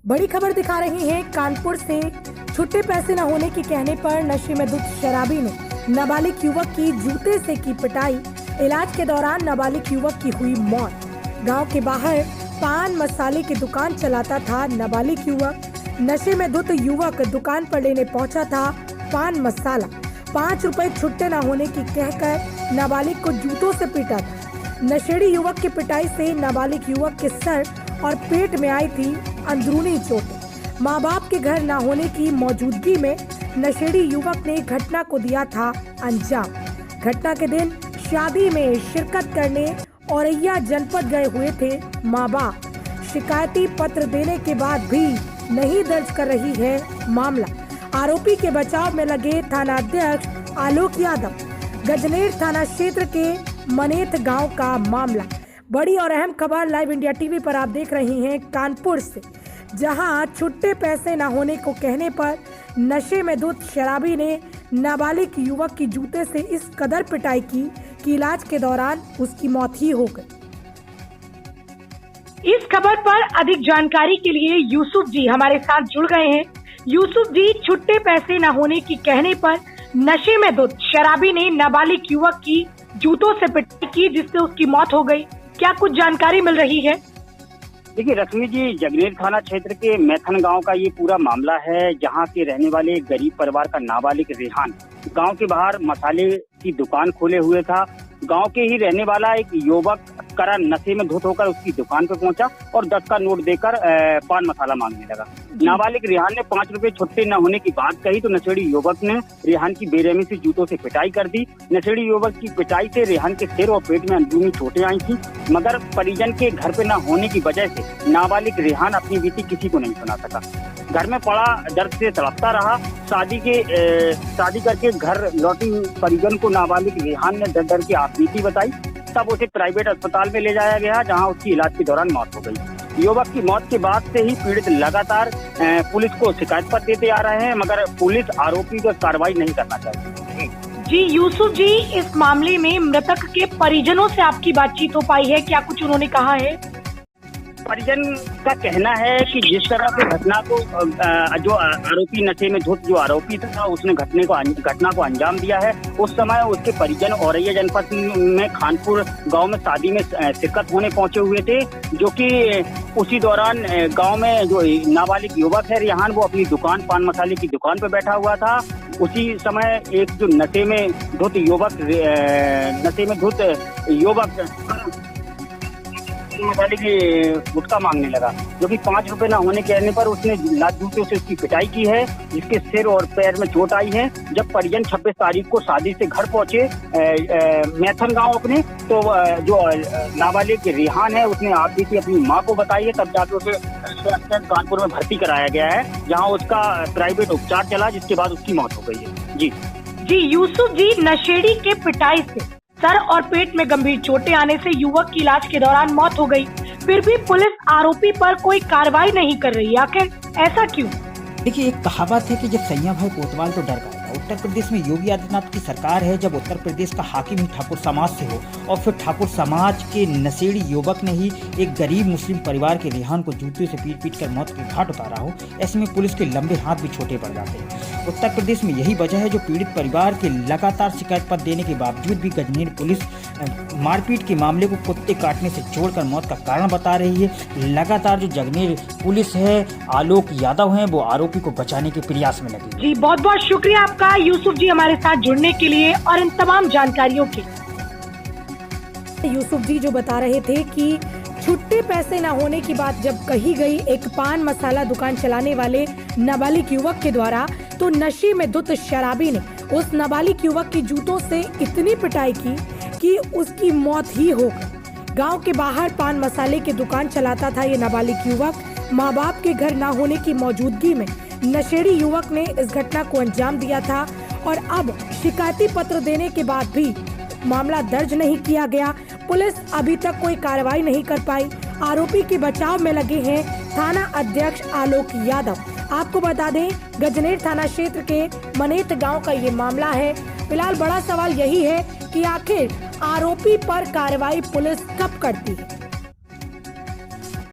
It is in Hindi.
बड़ी खबर दिखा रही हैं कानपुर से। छुट्टे पैसे न होने के कहने पर नशे में धुत शराबी ने नाबालिग युवक की जूते से की पिटाई। इलाज के दौरान नाबालिग युवक की हुई मौत। गांव के बाहर पान मसाले की दुकान चलाता था नाबालिग युवक। नशे में धुत युवक दुकान पर लेने पहुंचा था पान मसाला। 5 रुपए छुट्टे न होने की कहकर नाबालिग को जूतों से पीटा था। नशेड़ी युवक की पिटाई से नाबालिग युवक के सर और पेट में आई थी अंदरूनी चोटें। माँ बाप के घर न होने की मौजूदगी में नशेड़ी युवक ने घटना को दिया था अंजाम। घटना के दिन शादी में शिरकत करने औरैया जनपद गए हुए थे माँ बाप। शिकायती पत्र देने के बाद भी नहीं दर्ज कर रही है मामला। आरोपी के बचाव में लगे थानाध्यक्ष आलोक यादव। गजनेर थाना क्षेत्र के मनेत गांव का मामला। बड़ी और अहम खबर लाइव इंडिया टीवी पर आप देख रही हैं कानपुर से, जहां छुट्टे पैसे न होने को कहने पर नशे में धुत शराबी ने नाबालिग युवक की जूते से इस कदर पिटाई की कि इलाज के दौरान उसकी मौत ही हो गई। इस खबर पर अधिक जानकारी के लिए यूसुफ जी हमारे साथ जुड़ गए हैं। यूसुफ जी, छुट्टे पैसे न होने की कहने पर नशे में धुत शराबी ने नाबालिग युवक की जूतों से पिटाई की जिससे उसकी मौत हो गई। क्या कुछ जानकारी मिल रही है? देखिए रश्मि जी, जगनेर थाना क्षेत्र के मैथन गांव का ये पूरा मामला है, जहां के रहने वाले एक गरीब परिवार का नाबालिग रेहान गांव के बाहर मसाले की दुकान खोले हुए था। गांव के ही रहने वाला एक युवक करा नशे में धुत होकर उसकी दुकान पे पहुंचा और 10 का नोट देकर पान मसाला मांगने लगा। नाबालिग रेहान ने 5 रुपए छुट्टे न होने की बात कही तो नशेड़ी युवक ने रेहान की बेरहमी से जूतों से पिटाई कर दी। नशेड़ी युवक की पिटाई से रेहान के सिर और पेट में अंदरूनी चोटें आई थी, मगर परिजन के घर पे न होने की वजह से नाबालिग रेहान अपनी बीती किसी को नहीं सुना सका। घर में पड़ा दर्द से तड़पता रहा। शादी करके घर लौटी परिजन को नाबालिग रेहान ने डर डर की आपबीती बताई। तब उसे प्राइवेट अस्पताल में ले जाया गया, जहां उसकी इलाज के दौरान मौत हो गई। युवक की मौत के बाद से ही पीड़ित लगातार पुलिस को शिकायत पत्र देते आ रहे हैं, मगर पुलिस आरोपी पर कार्रवाई नहीं करना चाहती। जी यूसुफ जी, इस मामले में मृतक के परिजनों से आपकी बातचीत हो पाई है? क्या कुछ उन्होंने कहा है? परिजन का कहना है कि जिस तरह से घटना को जो आरोपी नशे में धुत जो आरोपी था उसने घटना को अंजाम दिया है, उस समय उसके परिजन औरैया जनपद में खानपुर गांव में शादी में शिरकत होने पहुंचे हुए थे, जो कि उसी दौरान गांव में जो नाबालिग युवक है रेहान, वो अपनी दुकान पान मसाले की दुकान पर बैठा हुआ था। उसी समय एक जो नशे में धुत युवक मसाले की गुटखा मांगने लगा, जो कि 5 रुपए न होने के कहने पर उसने लात जूते से उसकी पिटाई की है, जिसके सिर और पैर में चोट आई है। जब परिजन 26 तारीख को शादी से घर पहुंचे मैथन गांव अपने, तो जो नाबालिग रेहान है उसने आप बीती अपनी मां को बताई है। तब जाकर उसे कानपुर में भर्ती कराया गया है, जहां उसका प्राइवेट उपचार चला, जिसके बाद उसकी मौत हो गई है। जी यूसुफ जी, नशेड़ी के पिटाई से सर और पेट में गंभीर चोटें आने से युवक की इलाज के दौरान मौत हो गई, फिर भी पुलिस आरोपी पर कोई कार्रवाई नहीं कर रही, आखिर ऐसा क्यों? देखिए, एक कहावत है कि जब सैया भाई कोतवाल तो डर गया। उत्तर प्रदेश में योगी आदित्यनाथ की सरकार है। जब उत्तर प्रदेश का हाकिम ही ठाकुर समाज से हो और फिर ठाकुर समाज के नशेड़ी युवक ने ही एक गरीब मुस्लिम परिवार के रेहान को जूते से पीट कर मौत के घाट उतारा हो, ऐसे में पुलिस के लंबे हाथ भी छोटे पड़ जाते हैं। उत्तर प्रदेश में यही वजह है जो पीड़ित परिवार के लगातार शिकायत पत्र देने के बावजूद भी गजनेर पुलिस मारपीट के मामले को कुत्ते काटने से जोड़कर मौत का कारण बता रही है। लगातार जो जगनेर पुलिस है, आलोक यादव हैं, वो आरोपी को बचाने के प्रयास में लगे। जी, बहुत बहुत शुक्रिया आपका यूसुफ जी हमारे साथ जुड़ने के लिए और इन तमाम जानकारियों के। यूसुफ जी जो बता रहे थे कि छुट्टे पैसे न होने की बात जब कही गई एक पान मसाला दुकान चलाने वाले नाबालिग युवक के द्वारा, तो नशे में धुत शराबी ने उस नाबालिग युवक की जूतों से इतनी पिटाई की कि उसकी मौत ही हो गई। गांव के बाहर पान मसाले की दुकान चलाता था ये नाबालिग युवक। माँ बाप के घर न होने की मौजूदगी में नशेड़ी युवक ने इस घटना को अंजाम दिया था और अब शिकायती पत्र देने के बाद भी मामला दर्ज नहीं किया गया। पुलिस अभी तक कोई कार्रवाई नहीं कर पाई। आरोपी के बचाव में लगे हैं थाना अध्यक्ष आलोक यादव। आपको बता दें, गजनेर थाना क्षेत्र के मनेत गांव का ये मामला है। फिलहाल बड़ा सवाल यही है कि आखिर आरोपी पर कार्रवाई पुलिस कब करती है।